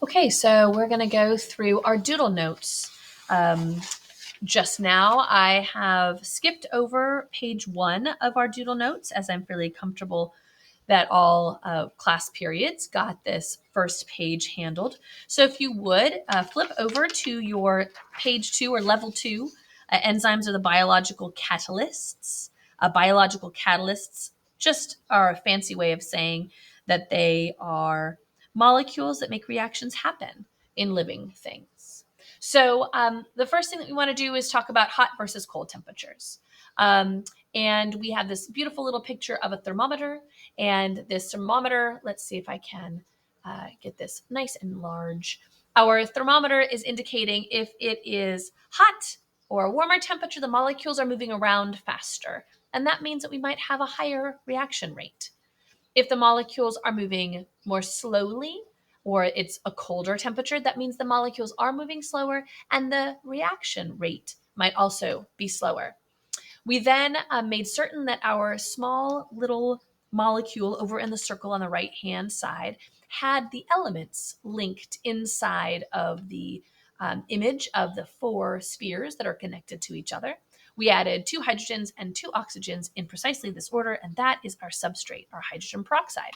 Okay, so we're going to go through our doodle notes. Just now, I have skipped over page 1 of our doodle notes as I'm fairly comfortable that all class periods got this first page handled. So if you would flip over to your page 2 or level 2, enzymes are the biological catalysts. Biological catalysts just are a fancy way of saying that they are molecules that make reactions happen in living things. So the first thing that we want to do is talk about hot versus cold temperatures. And we have this beautiful little picture of a thermometer. And this thermometer, let's see if I can get this nice and large. Our thermometer is indicating if it is hot or a warmer temperature, the molecules are moving around faster. And that means that we might have a higher reaction rate. If the molecules are moving more slowly or it's a colder temperature, that means the molecules are moving slower and the reaction rate might also be slower. We then made certain that our small little molecule over in the circle on the right hand side had the elements linked inside of the image of the 4 spheres that are connected to each other. We added 2 hydrogens and 2 oxygens in precisely this order, and that is our substrate, our hydrogen peroxide.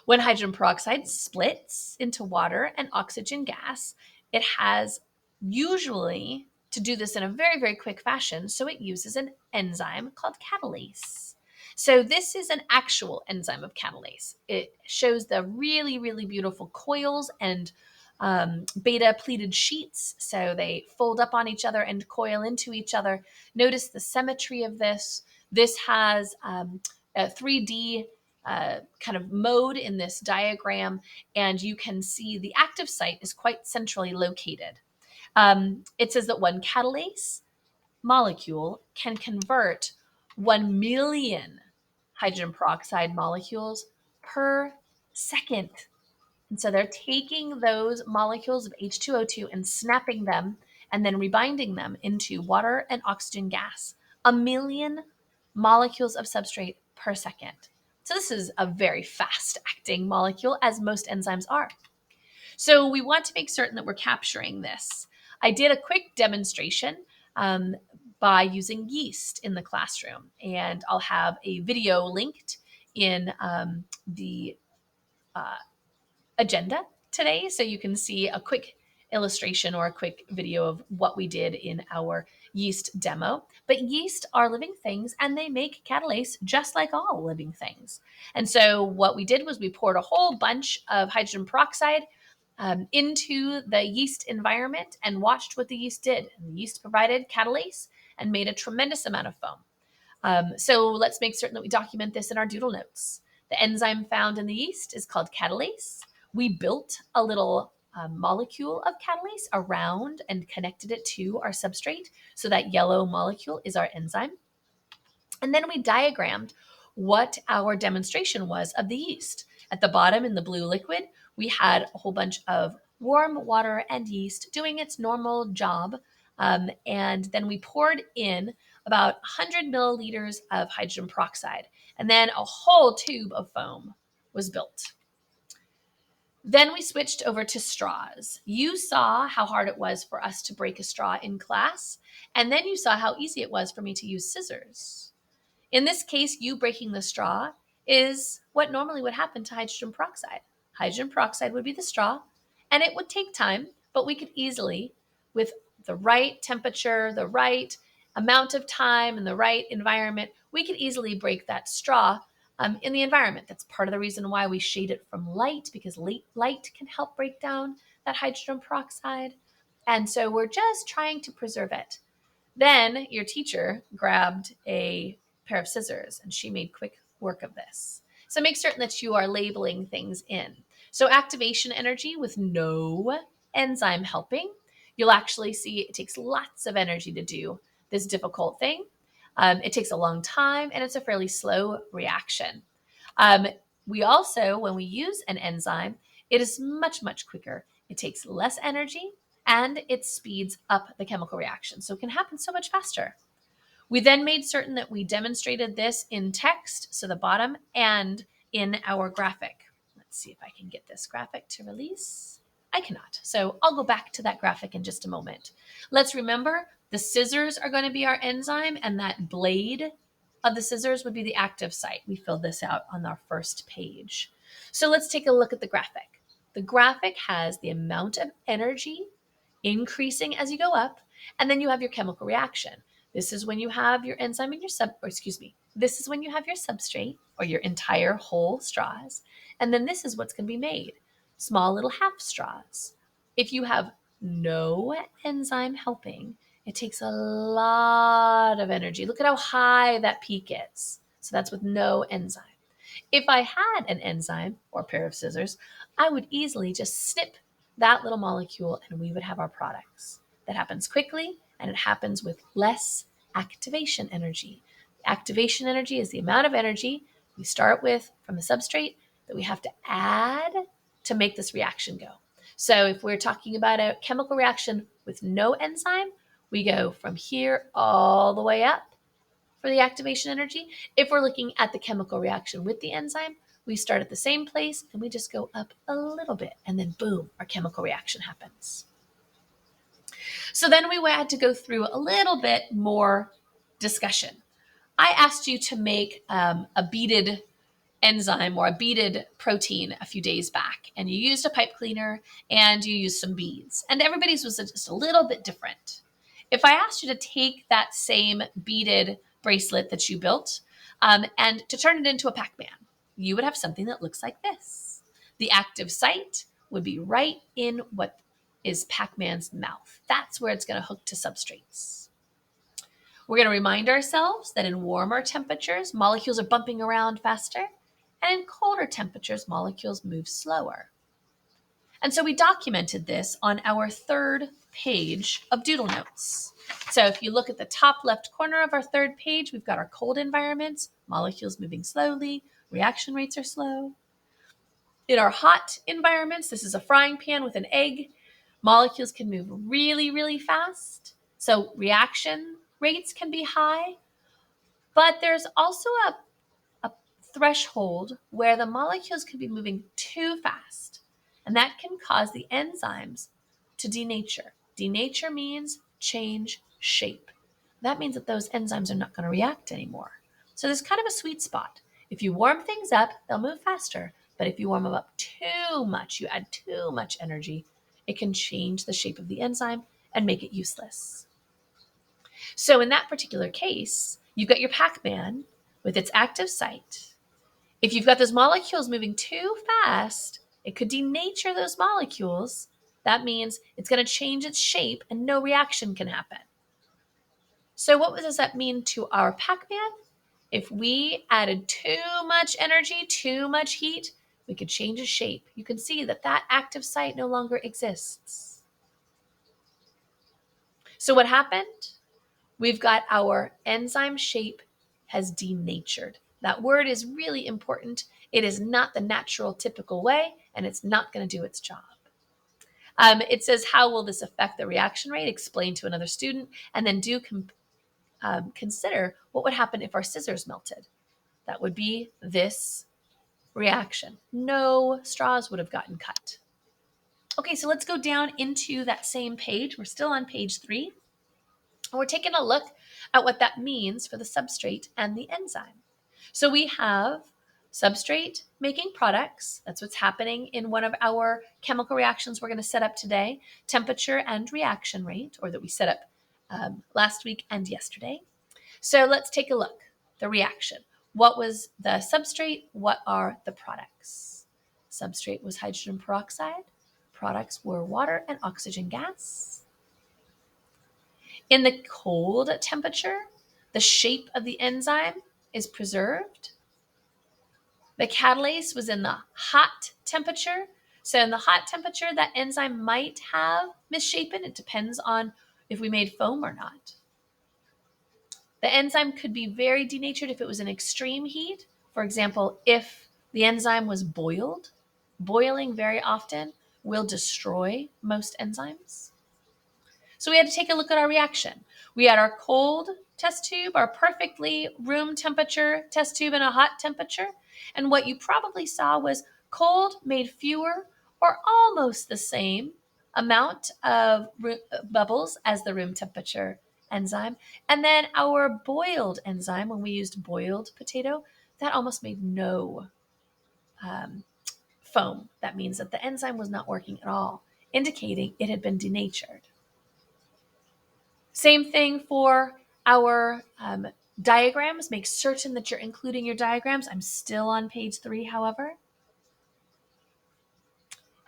When hydrogen peroxide splits into water and oxygen gas, it has usually to do this in a very, very quick fashion, so it uses an enzyme called catalase. So this is an actual enzyme of catalase. It shows the really, really beautiful coils and beta pleated sheets. So they fold up on each other and coil into each other. Notice the symmetry of this. This has a 3D kind of mode in this diagram, and you can see the active site is quite centrally located. It says that one catalase molecule can convert 1 million hydrogen peroxide molecules per second. And so they're taking those molecules of H2O2 and snapping them and then rebinding them into water and oxygen gas. 1 million molecules of substrate per second. So this is a very fast acting molecule, as most enzymes are. So we want to make certain that we're capturing this. I did a quick demonstration by using yeast in the classroom, and I'll have a video linked in the agenda today, so you can see a quick illustration or a quick video of what we did in our yeast demo. But yeast are living things and they make catalase just like all living things. And so what we did was we poured a whole bunch of hydrogen peroxide into the yeast environment and watched what the yeast did. And the yeast provided catalase and made a tremendous amount of foam. So let's make certain that we document this in our doodle notes. The enzyme found in the yeast is called catalase. We built a little molecule of catalase around and connected it to our substrate. So that yellow molecule is our enzyme. And then we diagrammed what our demonstration was of the yeast. At the bottom in the blue liquid, we had a whole bunch of warm water and yeast doing its normal job. And then we poured in about 100 milliliters of hydrogen peroxide. And then a whole tube of foam was built. Then we switched over to straws. You saw how hard it was for us to break a straw in class, and then you saw how easy it was for me to use scissors. In this case, you breaking the straw is what normally would happen to hydrogen peroxide. Hydrogen peroxide would be the straw, and it would take time, but we could easily, with the right temperature, the right amount of time, and the right environment, we could easily break that straw in the environment. That's part of the reason why we shade it from light, because light can help break down that hydrogen peroxide. And so we're just trying to preserve it. Then your teacher grabbed a pair of scissors and she made quick work of this. So make certain that you are labeling things in. So activation energy with no enzyme helping, you'll actually see it takes lots of energy to do this difficult thing. It takes a long time and it's a fairly slow reaction. We also, when we use an enzyme, it is much, much quicker. It takes less energy and it speeds up the chemical reaction. So it can happen so much faster. We then made certain that we demonstrated this in text, so the bottom, and in our graphic. Let's Let's see if I can get this graphic to release. I cannot. So I'll go back to that graphic in just a moment. Let's remember the scissors are going to be our enzyme, and that blade of the scissors would be the active site. We filled this out on our first page. So let's take a look at the graphic. The graphic has the amount of energy increasing as you go up, and then you have your chemical reaction. This is when you have your enzyme and this is when you have your substrate or your entire whole straws. And then this is what's going to be made, small little half straws. If you have no enzyme helping, it takes a lot of energy. Look at how high that peak is. So that's with no enzyme. If I had an enzyme or a pair of scissors, I would easily just snip that little molecule and we would have our products. That happens quickly and it happens with less activation energy. Activation energy is the amount of energy we start with from the substrate that we have to add to make this reaction go. So if we're talking about a chemical reaction with no enzyme, we go from here all the way up for the activation energy. If we're looking at the chemical reaction with the enzyme, we start at the same place and we just go up a little bit and then boom, our chemical reaction happens. So then we had to go through a little bit more discussion. I asked you to make a beaded enzyme or a beaded protein a few days back, and you used a pipe cleaner and you used some beads, and everybody's was just a little bit different. If I asked you to take that same beaded bracelet that you built and to turn it into a Pac-Man, you would have something that looks like this. The active site would be right in what is Pac-Man's mouth. That's where it's going to hook to substrates. We're going to remind ourselves that in warmer temperatures, molecules are bumping around faster, and in colder temperatures, molecules move slower. And so we documented this on our third page of Doodle Notes. So if you look at the top left corner of our third page, we've got our cold environments, molecules moving slowly, reaction rates are slow. In our hot environments, this is a frying pan with an egg, molecules can move really, really fast. So reaction rates can be high, but there's also a threshold where the molecules could be moving too fast, and that can cause the enzymes to denature. Denature means change shape. That means that those enzymes are not going to react anymore. So there's kind of a sweet spot. If you warm things up, they'll move faster, but if you warm them up too much, you add too much energy, it can change the shape of the enzyme and make it useless. So in that particular case, you've got your Pac-Man with its active site. If you've got those molecules moving too fast, it could denature those molecules. That means it's going to change its shape and no reaction can happen. So what does that mean to our Pac-Man? If we added too much energy, too much heat, we could change its shape. You can see that that active site no longer exists. So what happened? We've got our enzyme shape has denatured. That word is really important. It is not the natural, typical way, and it's not going to do its job. It says, how will this affect the reaction rate? Explain to another student, and then consider what would happen if our scissors melted. That would be this reaction. No straws would have gotten cut. Okay, so let's go down into that same page. We're still on page 3. And we're taking a look at what that means for the substrate and the enzyme. So we have substrate making products. That's what's happening in one of our chemical reactions we're going to set up today. Temperature and reaction rate, or that we set up last week and yesterday. So let's take a look. The reaction. What was the substrate? What are the products? Substrate was hydrogen peroxide. Products were water and oxygen gas. In the cold temperature, the shape of the enzyme is preserved. The catalase was in the hot temperature. So in the hot temperature, that enzyme might have misshapen. It depends on if we made foam or not. The enzyme could be very denatured if it was in extreme heat. For example, if the enzyme was boiled, boiling very often will destroy most enzymes. So we had to take a look at our reaction. We had our cold test tube, our perfectly room temperature test tube, and a hot temperature. And what you probably saw was Cold made fewer or almost the same amount of bubbles as the room temperature enzyme. And then our boiled enzyme, when we used boiled potato, that almost made no foam. That means that the enzyme was not working at all, indicating it had been denatured. Same thing for our diagrams. Make certain that you're including your diagrams. I'm still on page 3, however.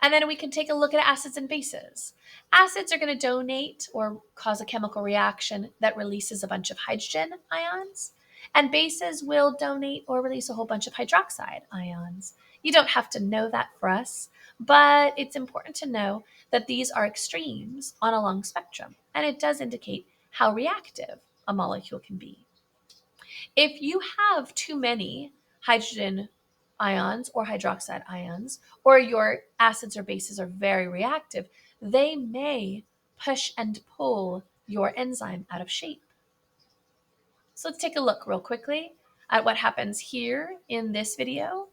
And then we can take a look at acids and bases. Acids are going to donate or cause a chemical reaction that releases a bunch of hydrogen ions, and bases will donate or release a whole bunch of hydroxide ions. You don't have to know that for us, but it's important to know that these are extremes on a long spectrum, and it does indicate how reactive a molecule can be. If you have too many hydrogen ions or hydroxide ions, or your acids or bases are very reactive, they may push and pull your enzyme out of shape. So let's take a look real quickly at what happens here in this video.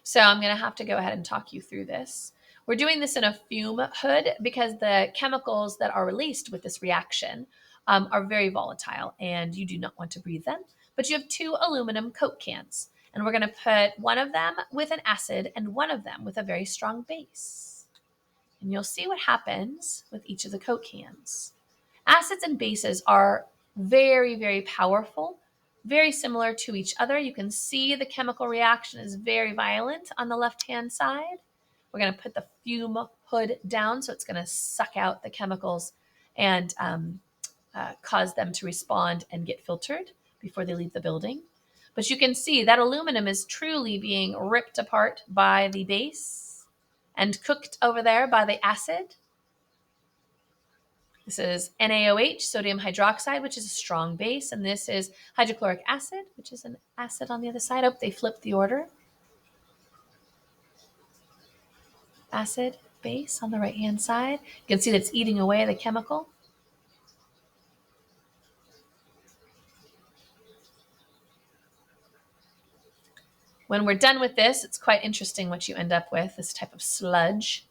So I'm going to have to go ahead and talk you through this. We're doing this in a fume hood because the chemicals that are released with this reaction are very volatile and you do not want to breathe them. But you have 2 aluminum Coke cans, and we're going to put one of them with an acid and one of them with a very strong base. And you'll see what happens with each of the Coke cans. Acids and bases are very, very powerful, very similar to each other. You can see the chemical reaction is very violent on the left-hand side. We're going to put the fume hood down, so it's going to suck out the chemicals and cause them to respond and get filtered before they leave the building. But you can see that aluminum is truly being ripped apart by the base and cooked over there by the acid. This is NaOH, sodium hydroxide, which is a strong base, and this is hydrochloric acid, which is an acid on the other side. Oh, they flipped the order. Acid, base on the right-hand side. You can see that it's eating away the chemical. When we're done with this, it's quite interesting what you end up with, this type of sludge.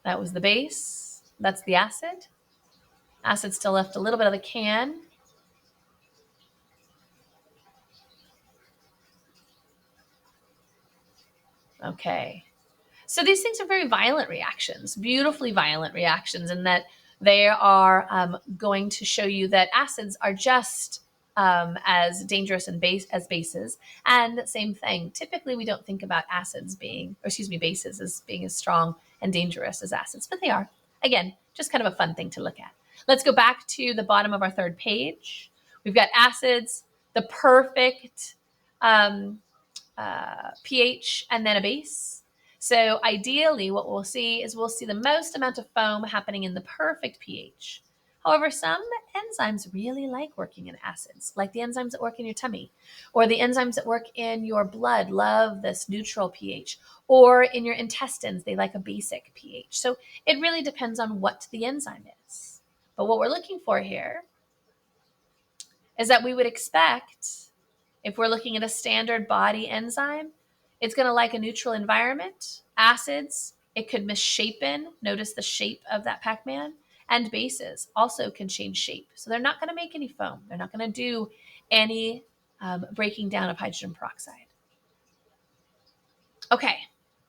That was the base. That's the acid. Acid still left a little bit of the can. Okay. So these things are very violent reactions, beautifully violent reactions, in that they are going to show you that acids are just as dangerous as bases. And same thing. Typically, we don't think about bases as being as strong and dangerous as acids, but they are. Again, just kind of a fun thing to look at. Let's go back to the bottom of our 3rd page. We've got acids, the perfect pH, and then a base. So ideally, what we'll see is the most amount of foam happening in the perfect pH. However, some enzymes really like working in acids, like the enzymes that work in your tummy, or the enzymes that work in your blood love this neutral pH, or in your intestines, they like a basic pH. So it really depends on what the enzyme is. But what we're looking for here is that we would expect, if we're looking at a standard body enzyme, it's going to like a neutral environment. Acids, it could misshapen. Notice the shape of that Pac-Man. And bases also can change shape. So they're not going to make any foam. They're not going to do any breaking down of hydrogen peroxide. Okay,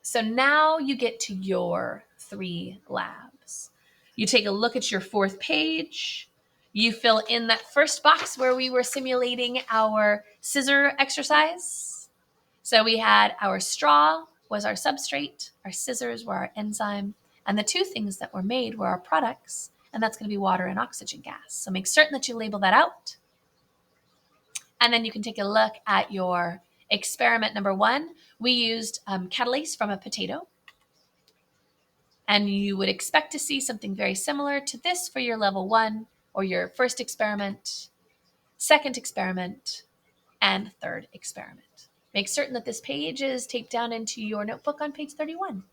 so now you get to your 3 labs. You take a look at your 4th page. You fill in that first box where we were simulating our scissor exercise. So we had our straw was our substrate, our scissors were our enzyme, and the 2 things that were made were our products, and that's going to be water and oxygen gas. So make certain that you label that out. And then you can take a look at your experiment number 1. We used catalase from a potato. And you would expect to see something very similar to this for your level 1 or your first experiment, second experiment, and third experiment. Make certain that this page is taped down into your notebook on page 31.